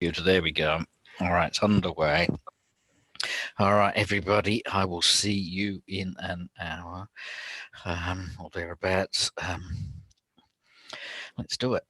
There we go. All right, it's underway. All right, everybody, I will see you in an hour or thereabouts. Let's do it.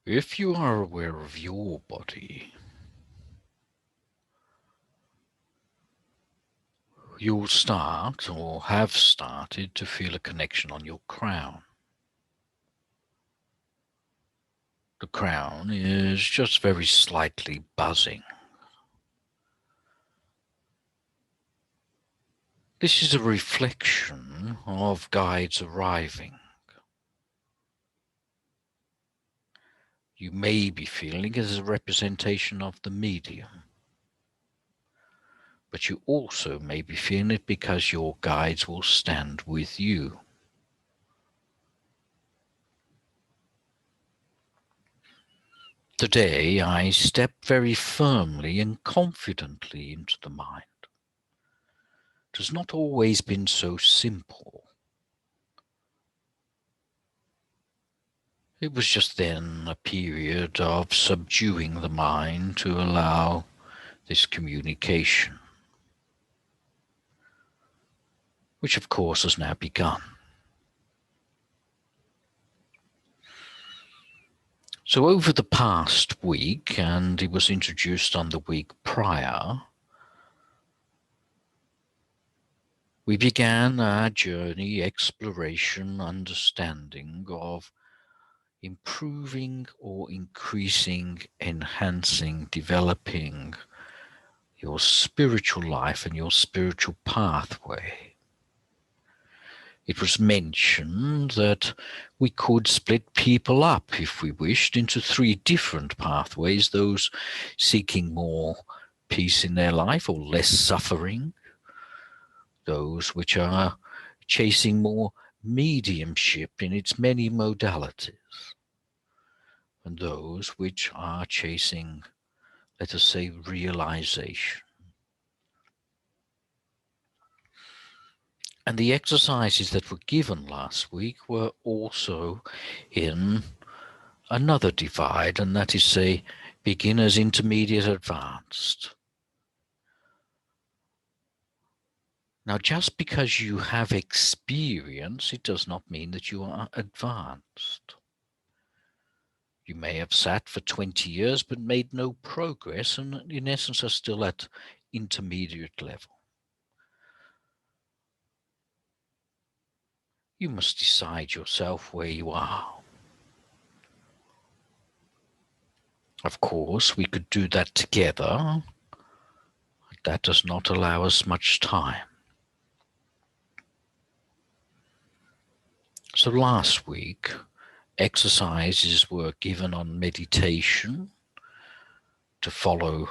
If you are aware of your body, you'll start or have started to feel a connection on your crown. The crown is just very slightly buzzing. This is a reflection of guides arriving. You may be feeling it as a representation of the medium, but you also may be feeling it because your guides will stand with you. Today, I step very firmly and confidently into the mind. It has not always been so simple. It was just then a period of subduing the mind to allow this communication, which of course has now begun. So over the past week, and it was introduced on the week prior, we began our journey, exploration, understanding of improving or increasing, enhancing, developing your spiritual life and your spiritual pathway. It was mentioned that we could split people up, if we wished, into 3 different pathways: those seeking more peace in their life or less suffering, those which are chasing more mediumship in its many modalities, and those which are chasing, let us say, realization. And the exercises that were given last week were also in another divide, and that is, say, beginners, intermediate, advanced. Now, just because you have experience, it does not mean that you are advanced. You may have sat for 20 years but made no progress, and in essence are still at intermediate level. You must decide yourself where you are. Of course, we could do that together. That does not allow us much time. So last week, exercises were given on meditation, to follow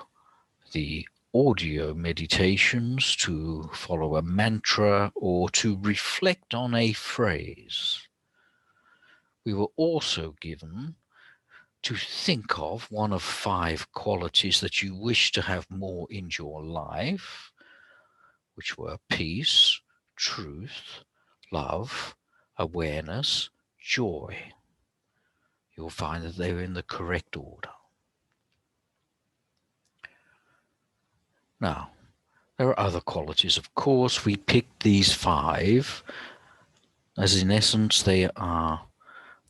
the audio meditations, to follow a mantra, or to reflect on a phrase. We were also given to think of one of 5 qualities that you wish to have more in your life, which were peace, truth, love, awareness, joy. You'll find that they were in the correct order. Now, there are other qualities, of course. We picked these 5 as in essence they are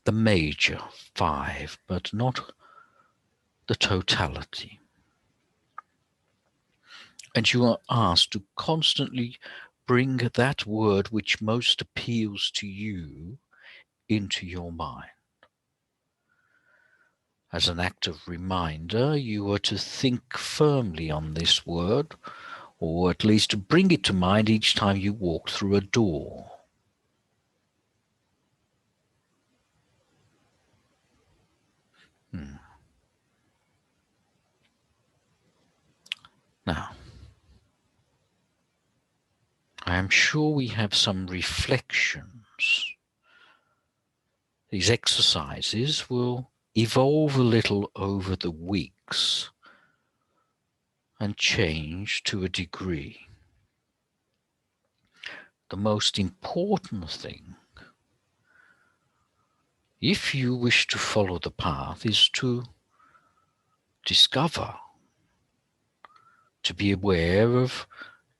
the major 5, but not the totality. And you are asked to constantly bring that word which most appeals to you into your mind. As an act of reminder, you are to think firmly on this word, or at least to bring it to mind each time you walk through a door. Now, I am sure we have some reflections. These exercises will evolve a little over the weeks and change to a degree. The most important thing, if you wish to follow the path, is to discover, to be aware of,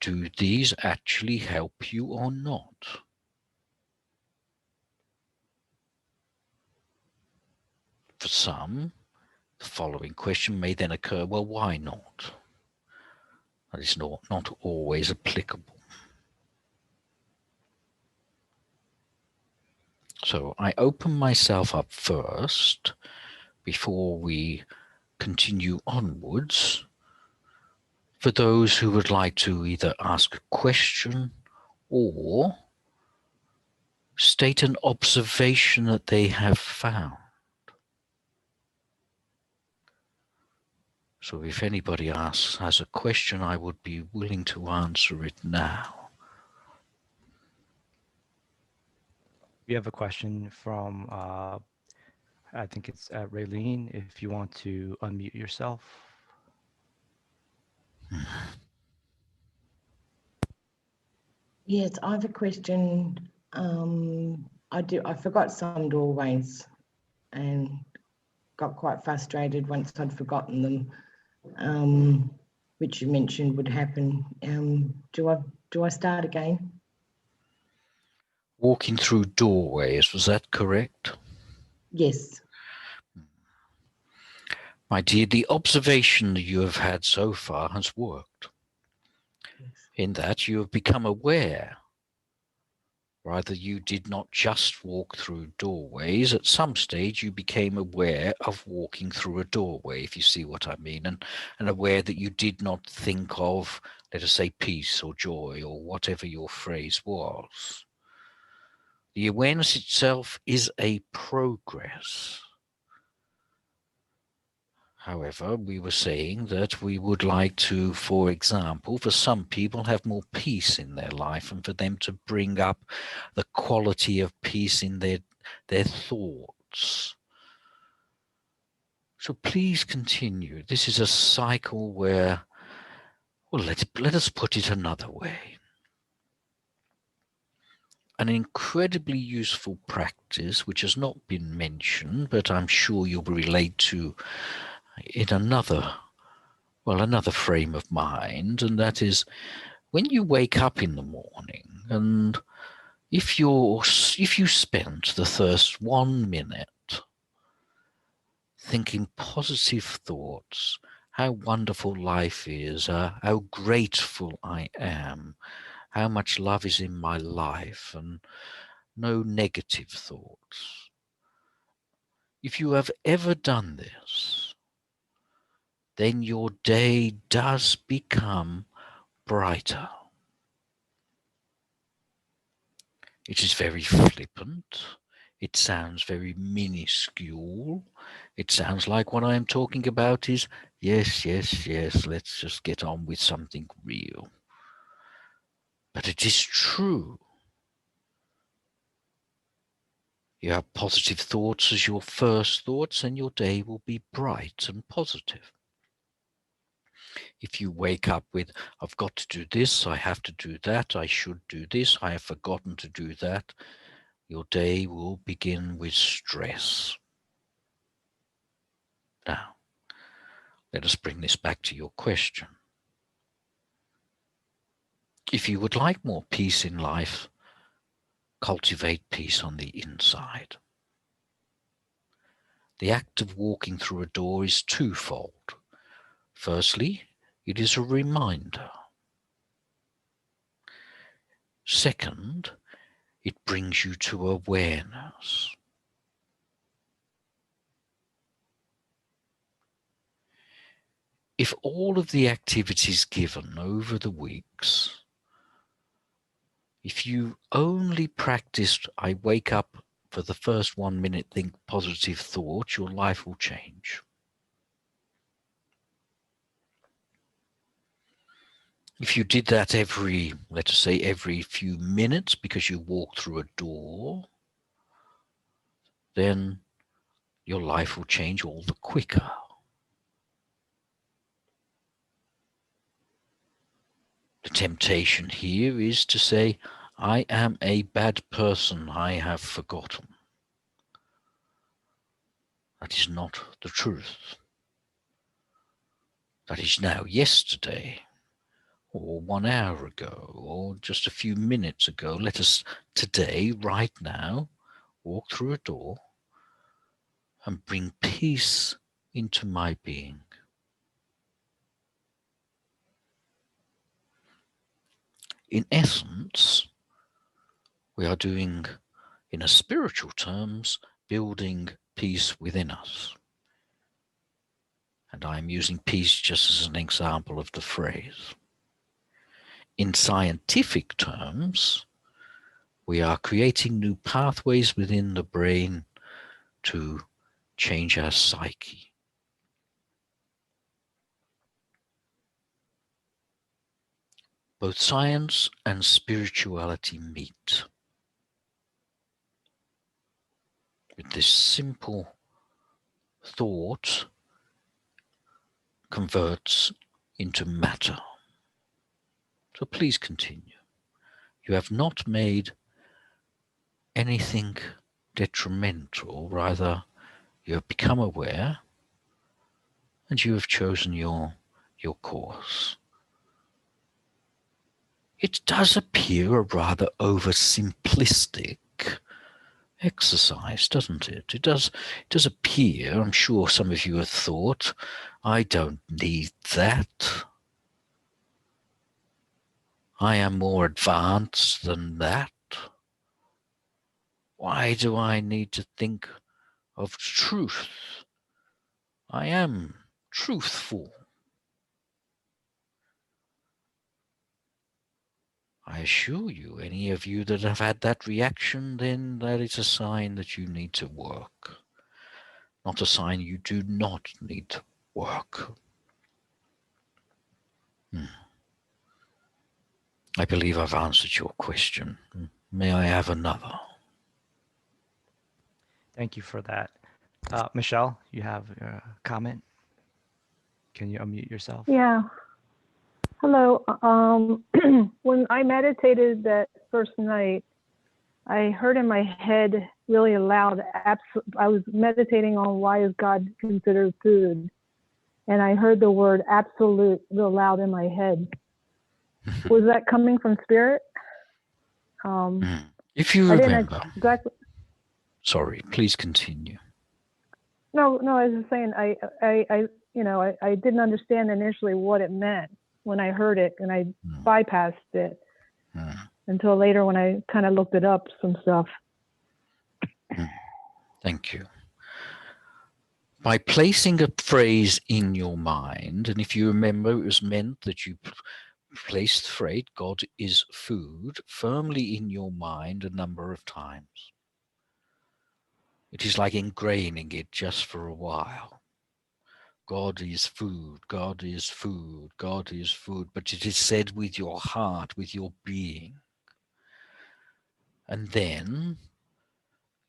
do these actually help you or not? For some, the following question may then occur: well, why not? That is not always applicable. So I open myself up first before we continue onwards for those who would like to either ask a question or state an observation that they have found. So if anybody has a question, I would be willing to answer it now. We have a question from, I think it's Raylene, if you want to unmute yourself. Yes, I have a question. I forgot some doorways and got quite frustrated once I'd forgotten them, which you mentioned would happen. Do I start again? Walking through doorways, was that correct? Yes. My dear, the observation that you have had so far has worked. Yes. In that you have become aware. Rather, you did not just walk through doorways. At some stage, you became aware of walking through a doorway, if you see what I mean, and aware that you did not think of, let us say, peace or joy or whatever your phrase was. The awareness itself is a progress. However, we were saying that we would like to, for example, for some people have more peace in their life, and for them to bring up the quality of peace in their thoughts. So please continue. This is a cycle where, well, let us put it another way. An incredibly useful practice, which has not been mentioned, but I'm sure you'll relate to in another frame of mind, and that is when you wake up in the morning, and if you spent the first 1 minute thinking positive thoughts, how wonderful life is, how grateful I am, how much love is in my life, and no negative thoughts. If you have ever done this, then your day does become brighter. It is very flippant. It sounds very minuscule. It sounds like what I am talking about is, yes, let's just get on with something real. But it is true. You have positive thoughts as your first thoughts, and your day will be bright and positive. If you wake up with, I've got to do this, I have to do that, I should do this, I have forgotten to do that, your day will begin with stress. Now, let us bring this back to your question. If you would like more peace in life, cultivate peace on the inside. The act of walking through a door is twofold. Firstly, it is a reminder. Second, it brings you to awareness. If all of the activities given over the weeks, if you only practiced, I wake up for the first 1 minute, think positive thoughts, your life will change. If you did that every, let us say, every few minutes because you walked through a door, then your life will change all the quicker. The temptation here is to say, I am a bad person, I have forgotten. That is not the truth. That is now yesterday, or 1 hour ago, or just a few minutes ago. Let us today, right now, walk through a door and bring peace into my being. In essence, we are doing, in a spiritual terms, building peace within us. And I am using peace just as an example of the phrase. in scientific terms, we are creating new pathways within the brain to change our psyche. Both science and spirituality meet with this simple thought converts into matter. So please continue. You have not made anything detrimental, rather you have become aware and you have chosen your course. It does appear a rather oversimplistic exercise, doesn't it? It does appear, I'm sure some of you have thought, I don't need that. I am more advanced than that. Why do I need to think of truth? I am truthful. I assure you, any of you that have had that reaction, then that is a sign that you need to work, not a sign you do not need to work. I believe I've answered your question. May I have another? Thank you for that. Michelle, you have a comment? Can you unmute yourself? Yeah. Hello. When I meditated that first night, I heard in my head really loud, I was meditating on why is God considered food? And I heard the word absolute real loud in my head. Was that coming from spirit? If you remember. Exactly. Sorry, please continue. No, I was just saying, I didn't understand initially what it meant when I heard it, and I bypassed it until later when I kind of looked it up, some stuff. Thank you. By placing a phrase in your mind, and if you remember, it was meant that you placed the phrase, God is food, firmly in your mind a number of times. It is like ingraining it just for a while. God is food, God is food, God is food, but it is said with your heart, with your being. And then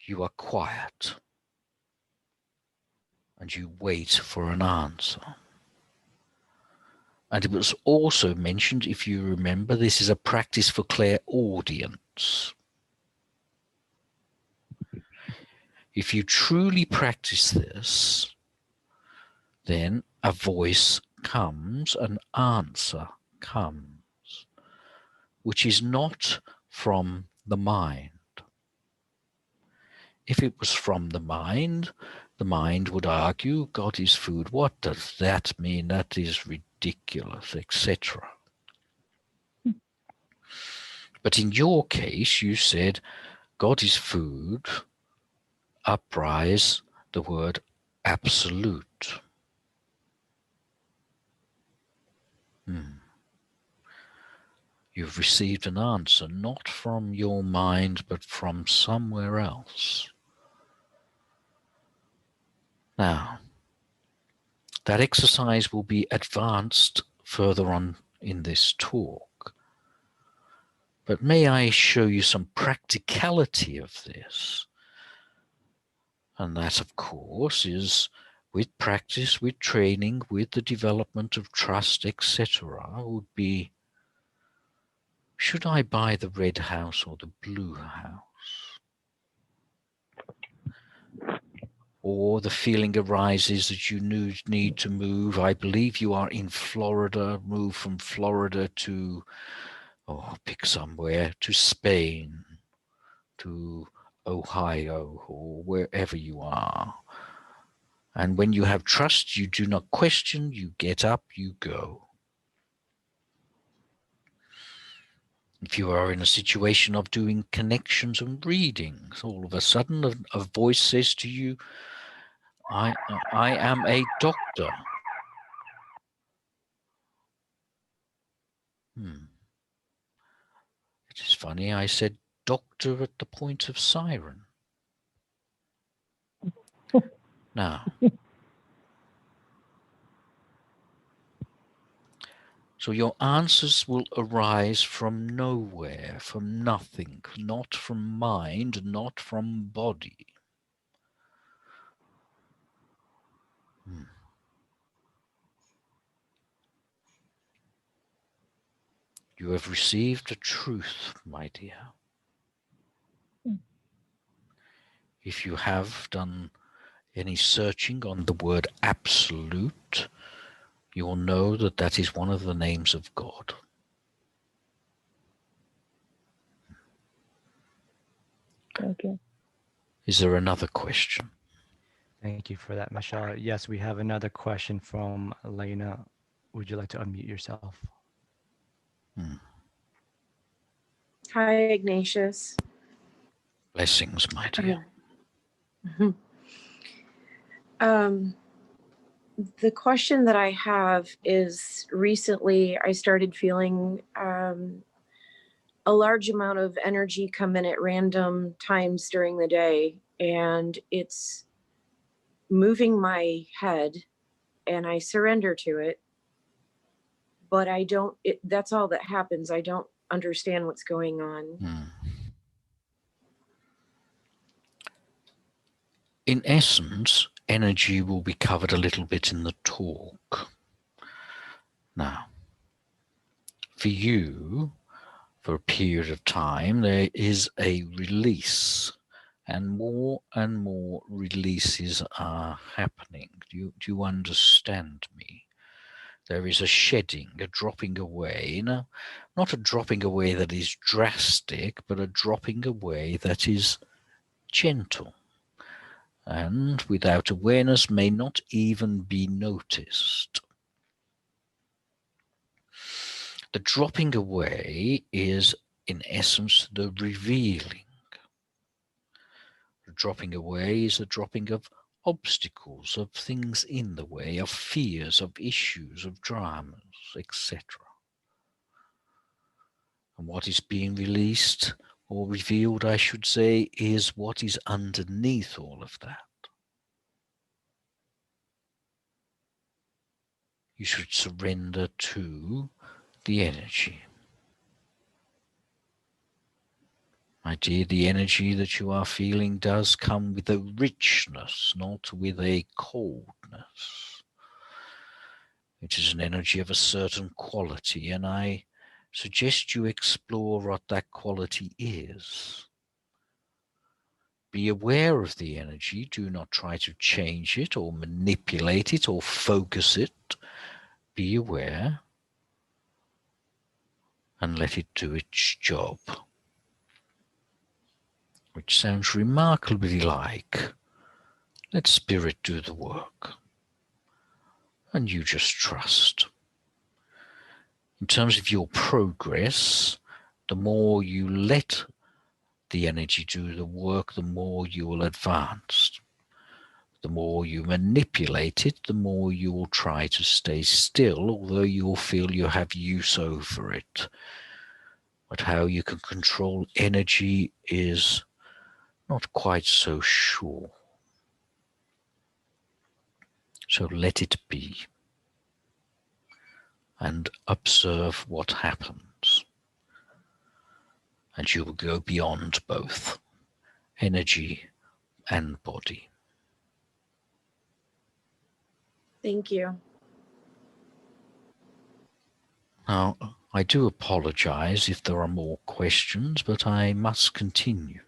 you are quiet and you wait for an answer. And it was also mentioned, if you remember, this is a practice for clairaudience. If you truly practice this, then a voice comes, an answer comes, which is not from the mind. If it was from the mind would argue, God is food. What does that mean? That is ridiculous, etc. But in your case, you said, God is food, uprise the word absolute. You've received an answer, not from your mind, but from somewhere else. Now, that exercise will be advanced further on in this talk. But may I show you some practicality of this? And that, of course, is with practice, with training, with the development of trust, etc., would be, should I buy the red house or the blue house? Or the feeling arises that you need to move. I believe you are in Florida, move from Florida to, pick somewhere, to Spain, to Ohio, or wherever you are. And when you have trust, you do not question, you get up, you go. If you are in a situation of doing connections and readings, all of a sudden a voice says to you, I am a doctor. It's funny, I said doctor at the point of siren. Now, so your answers will arise from nowhere, from nothing, not from mind, not from body. You have received a truth, my dear. If you have done any searching on the word absolute, you will know that that is one of the names of God. Thank you. Is there another question? Thank you for that, Michelle. Yes, we have another question from Elena. Would you like to unmute yourself? Hi, Ignatius. Blessings, my dear. The question that I have is recently I started feeling a large amount of energy come in at random times during the day, and it's moving my head, and I surrender to it. But I don't, that's all that happens. I don't understand what's going on. In essence, energy will be covered a little bit in the talk. Now, for you, for a period of time, there is a release, and more releases are happening. Do you understand me? There is a shedding, a dropping away. Now, not a dropping away that is drastic, but a dropping away that is gentle, and without awareness may not even be noticed. The dropping away is, in essence, the revealing. The dropping away is the dropping of obstacles, of things in the way, of fears, of issues, of dramas, etc. And what is being released, or revealed, I should say, is what is underneath all of that. You should surrender to the energy. My dear, the energy that you are feeling does come with a richness, not with a coldness. It is an energy of a certain quality, and I suggest you explore what that quality is. Be aware of the energy. Do not try to change it or manipulate it or focus it. Be aware and let it do its job. Which sounds remarkably like, let spirit do the work. And you just trust. In terms of your progress, the more you let the energy do the work, the more you will advance. The more you manipulate it, the more you will try to stay still, although you will feel you have use over it. But how you can control energy is not quite so sure. So let it be and observe what happens. And you will go beyond both energy and body. Thank you. Now, I do apologize if there are more questions, but I must continue.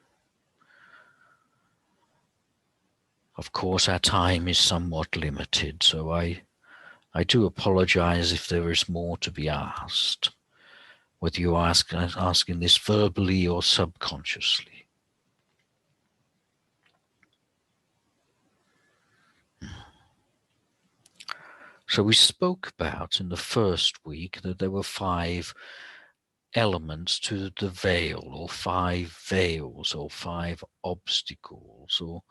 Of course, our time is somewhat limited, so I do apologize if there is more to be asked, whether you are asking this verbally or subconsciously. So we spoke about in the first week that there were 5 elements to the veil, or 5 veils, or 5 obstacles, or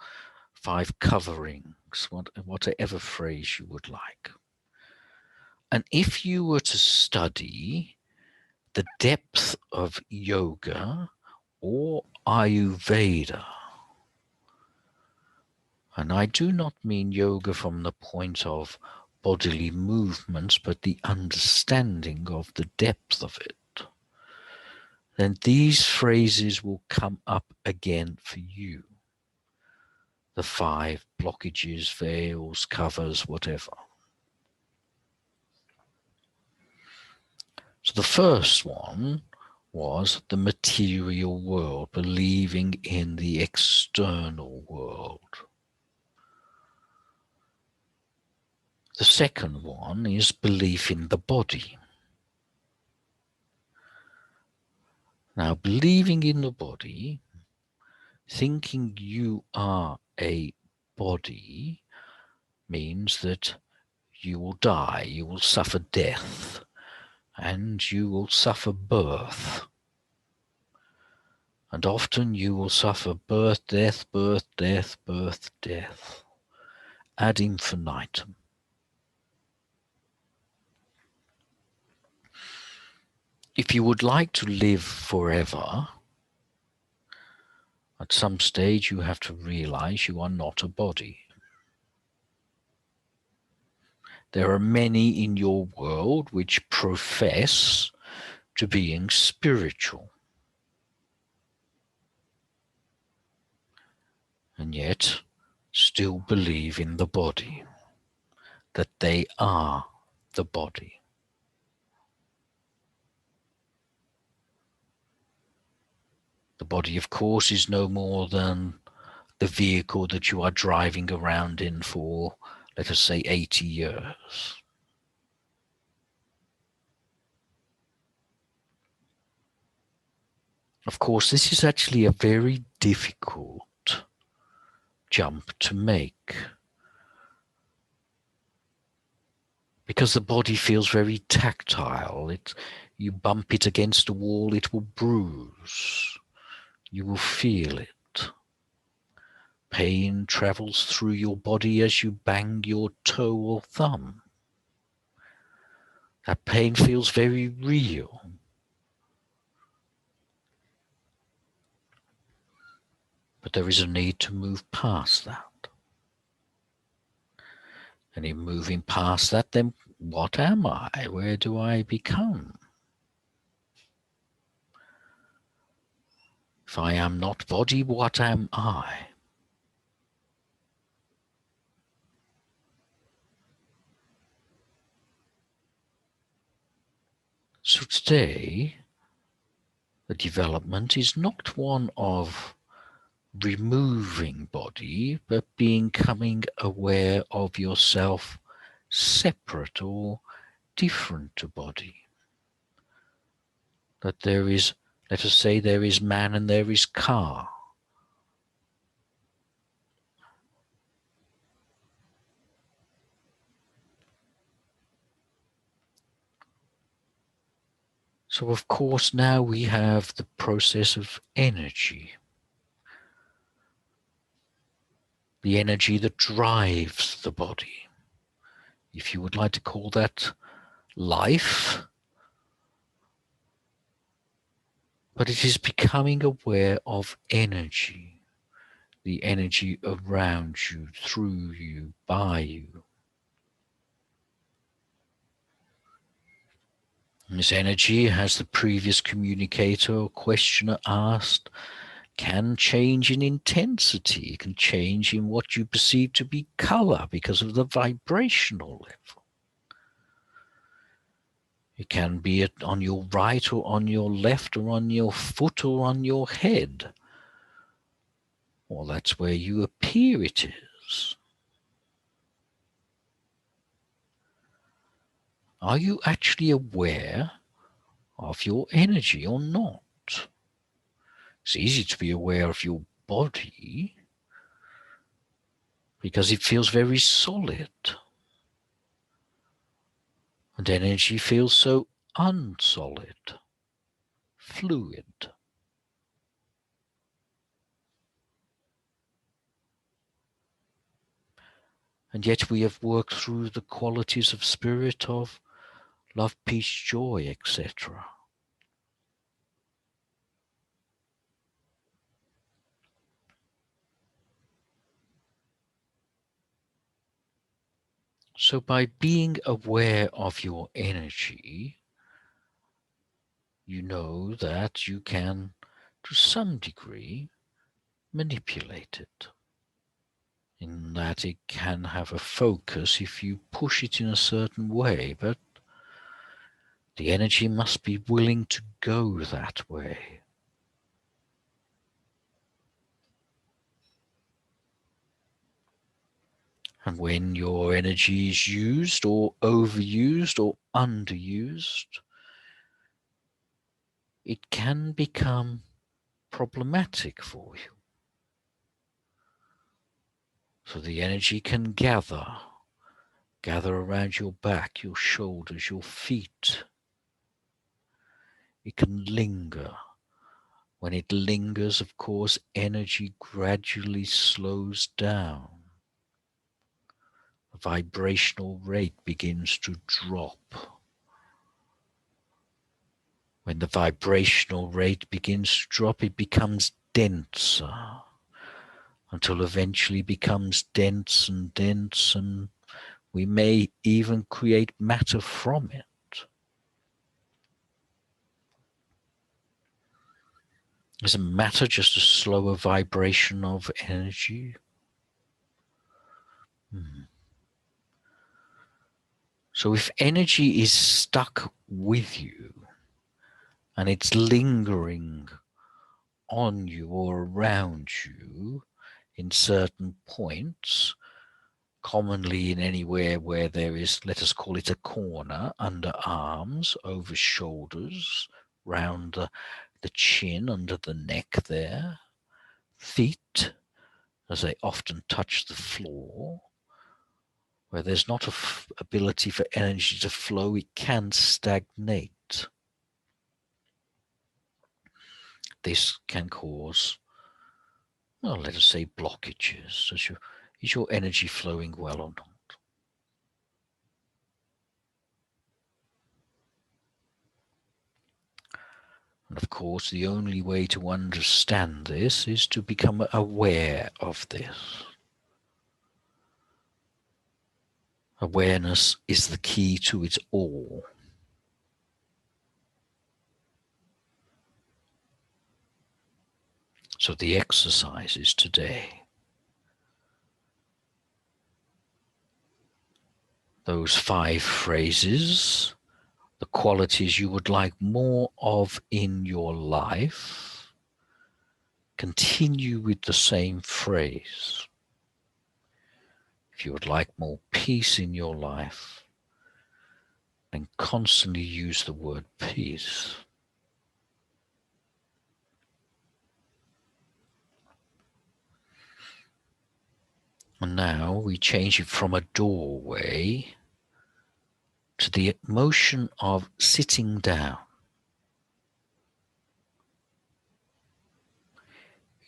5 coverings, whatever phrase you would like. And if you were to study the depth of yoga or Ayurveda. And I do not mean yoga from the point of bodily movements, but the understanding of the depth of it. Then these phrases will come up again for you. The 5 blockages, veils, covers, whatever. So the first one was the material world, believing in the external world. The second one is belief in the body. Now, believing in the body, thinking you are a body, means that you will die, you will suffer death, and you will suffer birth. And often you will suffer birth, death, birth, death, birth, death, ad infinitum. If you would like to live forever, at some stage you have to realize you are not a body. There are many in your world which profess to being spiritual, and yet still believe in the body, that they are the body. The body, of course, is no more than the vehicle that you are driving around in for, let us say, 80 years. Of course, this is actually a very difficult jump to make, because the body feels very tactile. You bump it against a wall, it will bruise. You will feel it. Pain travels through your body as you bang your toe or thumb. That pain feels very real. But there is a need to move past that. And in moving past that, then what am I? Where do I become? If I am not body, what am I? So today, the development is not one of removing body, but becoming aware of yourself separate or different to body. That there is, let us say, there is man and there is car. So of course now we have the process of energy. The energy that drives the body. If you would like to call that life, but it is becoming aware of energy, the energy around you, through you, by you. And this energy, as the previous communicator or questioner asked, can change in intensity, it can change in what you perceive to be color because of the vibrational level. It can be on your right or on your left or on your foot or on your head. Well, that's where you appear it is. Are you actually aware of your energy or not? It's easy to be aware of your body because it feels very solid. And energy feels so unsolid, fluid. And yet we have worked through the qualities of spirit of love, peace, joy, etc. So by being aware of your energy, you know that you can, to some degree, manipulate it. In that it can have a focus if you push it in a certain way, but the energy must be willing to go that way. And when your energy is used or overused or underused, it can become problematic for you. So the energy can gather around your back, your shoulders, your feet. It can linger. When it lingers, of course, energy gradually slows down. The vibrational rate begins to drop. When the vibrational rate begins to drop, it becomes denser until eventually becomes dense, and we may even create matter from it. Is matter just a slower vibration of energy? So if energy is stuck with you and it's lingering on you or around you in certain points, commonly in anywhere where there is, let us call it a corner, under arms, over shoulders, round the chin, under the neck there, feet, as they often touch the floor, where there's not an ability for energy to flow, it can stagnate. This can cause, well, let us say blockages. Is your energy flowing well or not? And of course, the only way to understand this is to become aware of this. Awareness is the key to it all. So the exercises today, those 5 phrases, the qualities you would like more of in your life, continue with the same phrase. If you would like more peace in your life, then constantly use the word peace. And now we change it from a doorway to the motion of sitting down.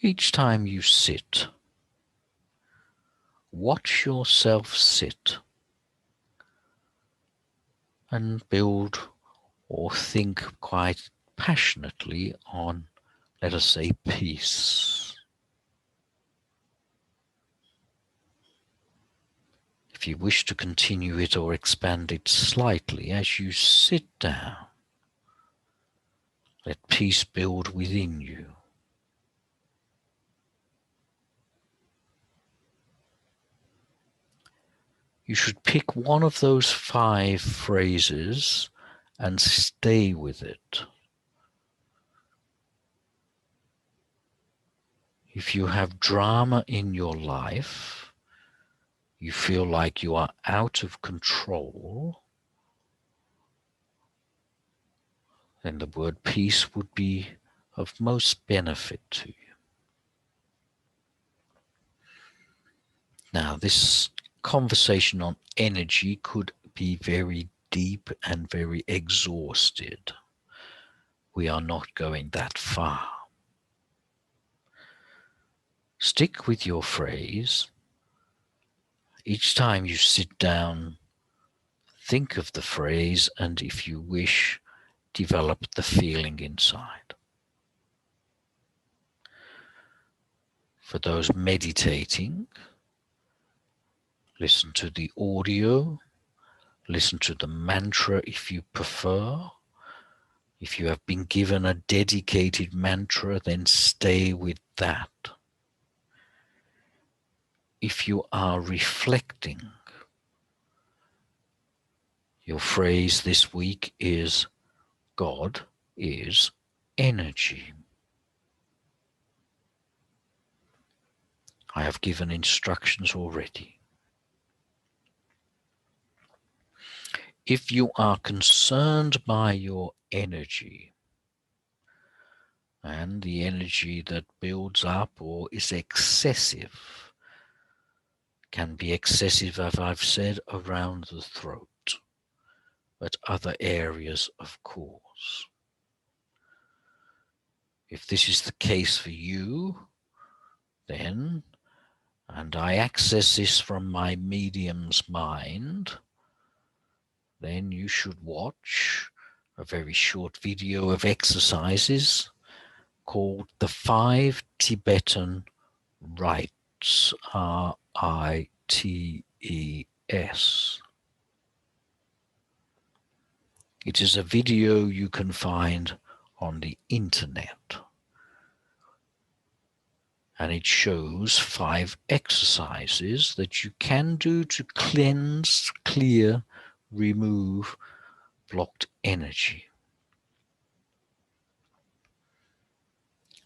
Each time you sit, watch yourself sit and build or think quite passionately on, let us say, peace. If you wish to continue it or expand it slightly as you sit down, let peace build within you. You should pick one of those 5 phrases and stay with it. If you have drama in your life, you feel like you are out of control, then the word peace would be of most benefit to you. Now, this conversation on energy could be very deep and very exhausted. We are not going that far. Stick with your phrase. Each time you sit down, think of the phrase, and if you wish, develop the feeling inside. For those meditating, Listen to the audio. Listen to the mantra if you prefer. If you have been given a dedicated mantra, then stay with that. If you are reflecting, your phrase this week is God is energy. I have given instructions already. If you are concerned by your energy and the energy that builds up or is excessive, can be excessive, as I've said, around the throat, but other areas, of course. If this is the case for you, then, and I access this from my medium's mind, then you should watch a very short video of exercises called the 5 Tibetan Rites, R-I-T-E-S. It is a video you can find on the internet. And it shows 5 exercises that you can do to cleanse, clear, remove blocked energy.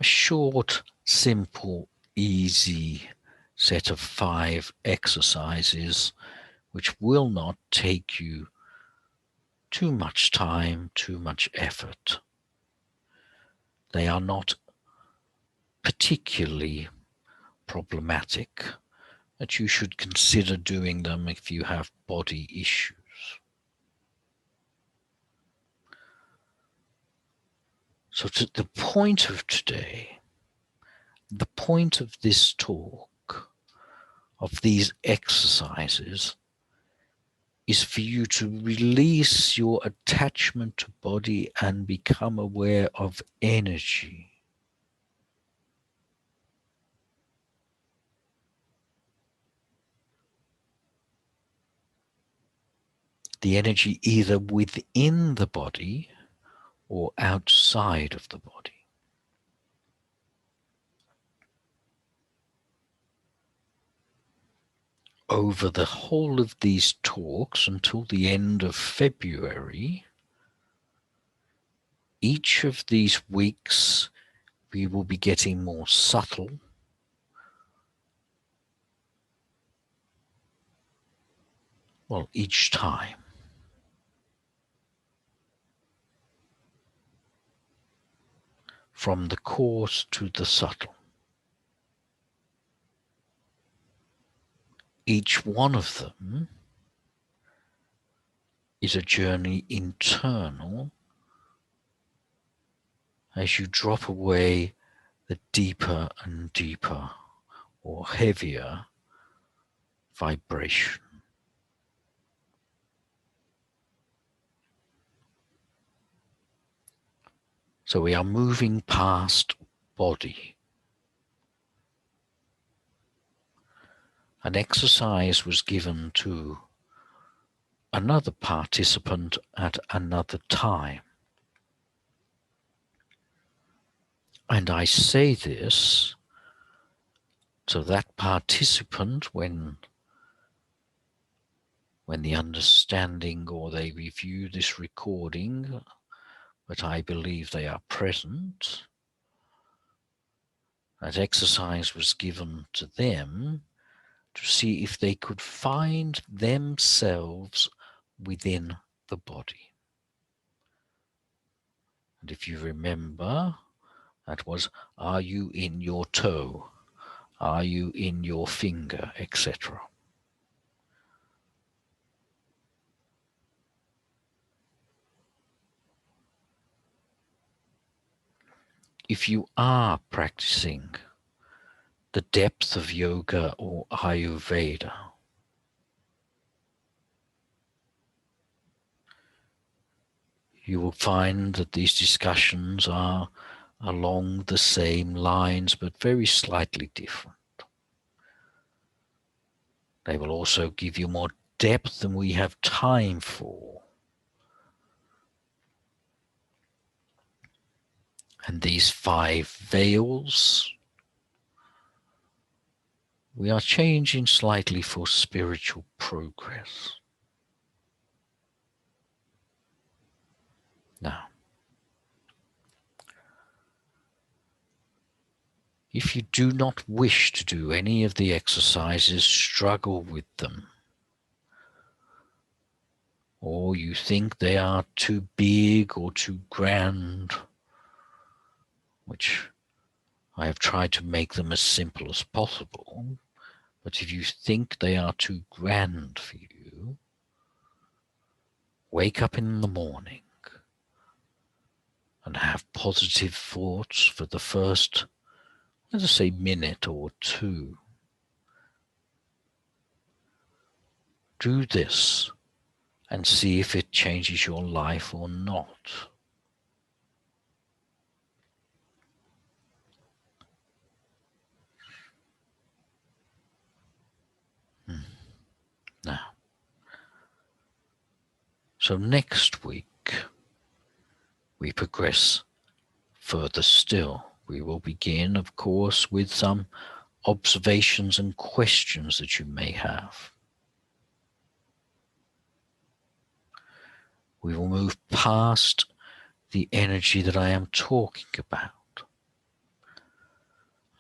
A short, simple, easy set of 5 exercises which will not take you too much time, too much effort. They are not particularly problematic, but you should consider doing them if you have body issues. So to the point of today, the point of this talk, of these exercises, is for you to release your attachment to body and become aware of energy. The energy either within the body or outside of the body. Over the whole of these talks until the end of February, each of these weeks we will be getting more subtle, well, each time. From the coarse to the subtle. Each one of them is a journey internal as you drop away the deeper and deeper or heavier vibration. So we are moving past body. An exercise was given to another participant at another time. And I say this to that participant when the understanding or they review this recording, but I believe they are present. That exercise was given to them to see if they could find themselves within the body. And if you remember, that was, are you in your toe? Are you in your finger, etc.? If you are practicing the depth of yoga or Ayurveda, you will find that these discussions are along the same lines, but very slightly different. They will also give you more depth than we have time for. And these 5 veils, we are changing slightly for spiritual progress. Now, if you do not wish to do any of the exercises, struggle with them, or you think they are too big or too grand, which I have tried to make them as simple as possible, but if you think they are too grand for you, wake up in the morning and have positive thoughts for the first, let us say, minute or 2. Do this and see if it changes your life or not. Now, so next week we progress further still. We will begin, of course, with some observations and questions that you may have. We will move past the energy that I am talking about.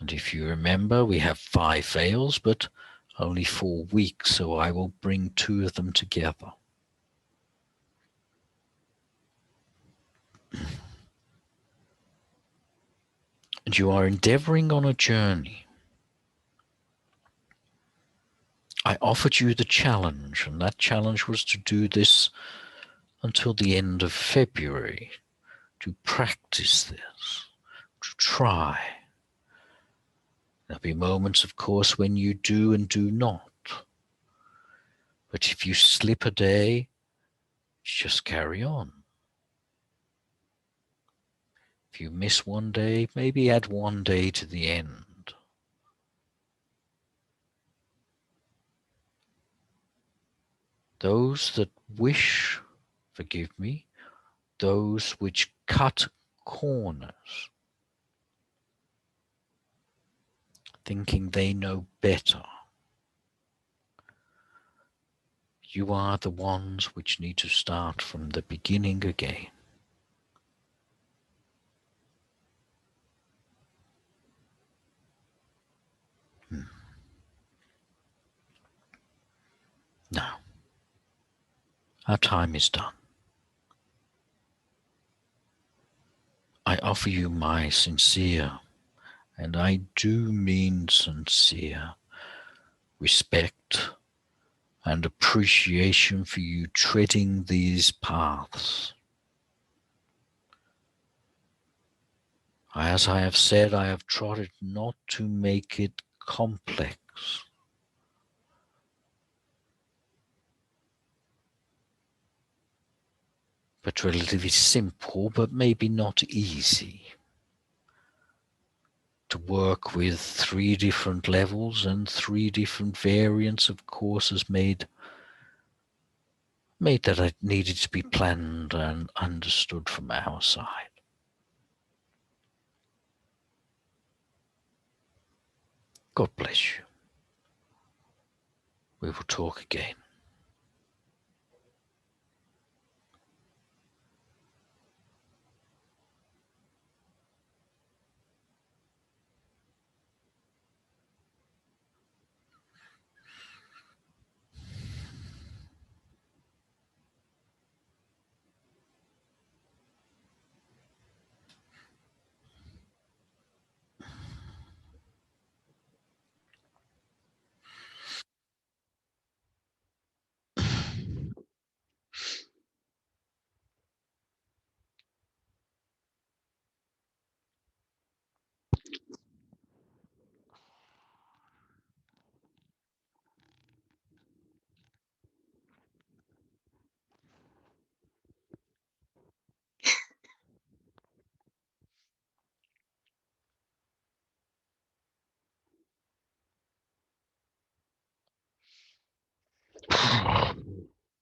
And if you remember, we have 5 veils, but only 4 weeks, so I will bring 2 of them together. And you are endeavoring on a journey. I offered you the challenge, and that challenge was to do this until the end of February, to practice this, to try. There'll be moments, of course, when you do and do not. But if you slip a day, just carry on. If you miss one day, maybe add 1 day to the end. Those that wish, forgive me, those which cut corners, thinking they know better. You are the ones which need to start from the beginning again. Now, our time is done. I offer you my sincere, and I do mean sincere, respect and appreciation for you treading these paths. As I have said, I have trotted not to make it complex, but relatively simple, but maybe not easy. To work with 3 different levels and 3 different variants of courses made that it needed to be planned and understood from our side. God bless you. We will talk again.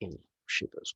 Oh, shivers.